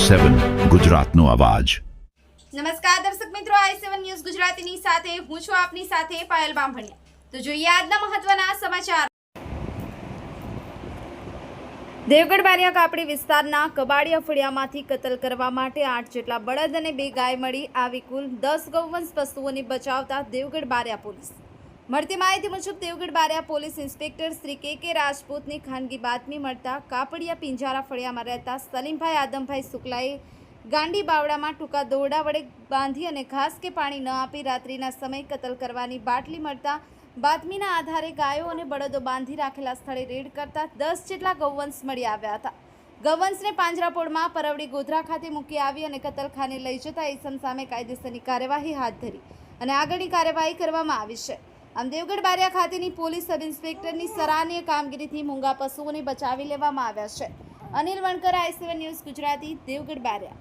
i7 ગુજરાતનો અવાજ। નમસ્કાર દર્શક મિત્રો, i7 ન્યૂઝ ગુજરાતીની સાથે હું છું આપની સાથે પાયલ બામભણિયા। તો જોઈએ આજના મહત્વના સમાચાર। દેવગઢ બારિયા કાપડી વિસ્તારના કબાડિયા ફળિયામાંથી કતલ કરવા માટે 8 જેટલા બળદ અને 2 ગાય મળી આવી કુલ 10 ગૌવંશ પશુઓને બચાવતા દેવગઢ બારિયા પોલીસ। મળતી માહિતી મુજબ દેવગઢ બારિયા પોલીસ ઇન્સ્પેક્ટર શ્રી કે રાજપૂતની ખાનગી બાતમી મળતા કાપડિયા પિંજારા ફળિયામાં રહેતા સલીમભાઈ આદમભાઈ શુક્લાએ ગાંડી બાવડામાં ટૂંકા દોરડા વડે બાંધી અને ઘાસ કે પાણી ન આપી રાત્રિના સમયે કતલ કરવાની બાટલી મળતા બાતમીના આધારે ગાયો અને બળદો બાંધી રાખેલા સ્થળે રેડ કરતા 10 જેટલા ગૌવંશ મળી આવ્યા હતા। ગૌવંશને પાંજરાપોળમાં પરવડી ગોધરા ખાતે મૂકી આવી અને કતલખાને લઈ જતા ઇસમ સામે કાયદેસરની કાર્યવાહી હાથ ધરી અને આગળની કાર્યવાહી કરવામાં આવી છે। આમ દેવગઢ બારિયા ખાતેની પોલીસ સબ ઇન્સ્પેક્ટરની સરાહનીય કામગીરીથી મૂંગા પશુઓને બચાવી લેવામાં આવ્યા છે। Anil Vankar, i7 news Gujarati, Devgadh Bariya.